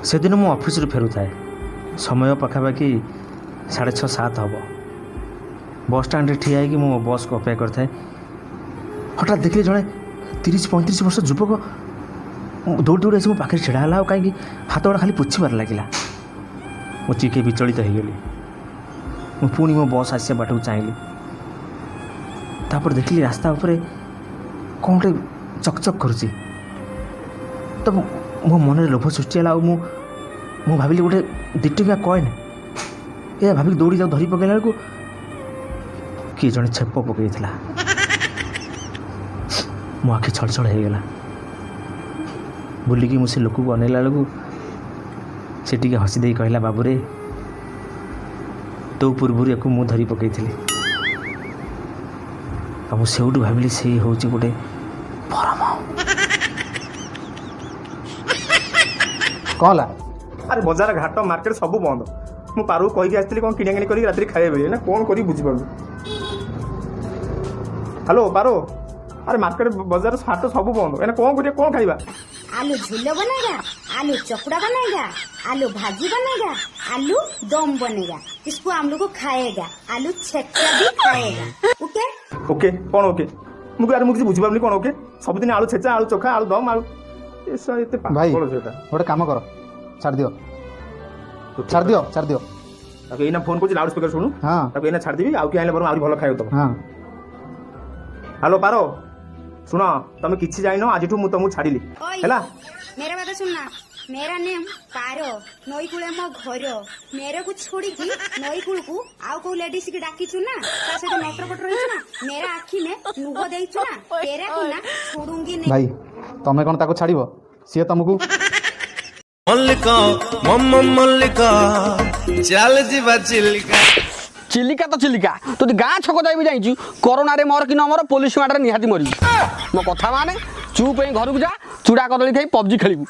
से दिन मु ऑफिस रु फेरु थाए समय पाखापाखि 6:30-7 हम बस स्टाण्ड रे ठिया कि मो बस को अपेक्षा करता हठात देखिए जड़े 30-35 वर्ष युवक दौड़ दौड़ आसी मो पाखे ढड़ा है कहीं हाथ गोड़ा खाली पोछिबार लगे मो चिके विचलित हो गली पुणी मो बस आसिया बाट को चाहिए तापर देखिली रास्ता उपरे कौन गोटे चकचक करुच्ची तो मो मन में लोभ सृष्टि है मु भाविली गोटे 2 टंकिया कॉइन ये भाविक दौड़ी जाऊ धरी पकड़ा बेलू किए जड़े छेप पकई मो आखि छड़ होगला बुलिकी मुझे लोक को अनेला बेलू से टी हसी कहला बाबू रे तो पूर्व एक मु धरी पकई से भाविली से हूँ गोटे परम कहला अरे बजार घाट मार्केट सब बंद मु पारू कहीकि आसती कौन किଣା किणी कर राति खाइबे ना कौन करी बुझीपार हेलो पारो अरे मार्केट बजार हाट सब बंद एना कौन करिया कौन खाइबा आलू झोल बनेगा, आलू चकुड़ा बनेगा, आलू भाजी बनेगा, आलू दम बनेगा, इसको हम लोग को खाएगा, आलू छक्का भी खाएगा। ओके ओके कौन ओके मुझे मुझे बुझीपार कौन ओके सब दिन आलू छेचा आलू चोखा आलू दम आलू भाई गोटे काम कर छाड़ दियो छाड़ दियो एना फोन कर लाउड स्पीकर सुनु हाँ एना छाड़ देबी आउ कि आइले बरम आउरी भलो खाइयो तो हाँ हेलो पारो सुन तुम किसी जाइन आज तुमको छाड़िली है मेरा बात सुनना, मेरा नेम पारो, नई कूले मो घर, मेरे को छोड़ी की नई कूल को आउ को लेडीज की डाकी छु ना, ता से मोटर पटर रही ना, मेरा आखी में लुह देई छु ना, तेरे को ना छोड़ूंगी नहीं। भाई तमे कोन ताको छाड़िबो सी तुमको मल्लिका मम्मा मल्लिका चल जीवा चिल्लिका चिलिका तो चिलिका तो गाँ छक जाई जाइछु कोरोना रे मर कि न मर पुलिस माडरे निहाती मरी मो कथा माने चुप घर को जा चूड़ा कदली खाई पबजी खेलू।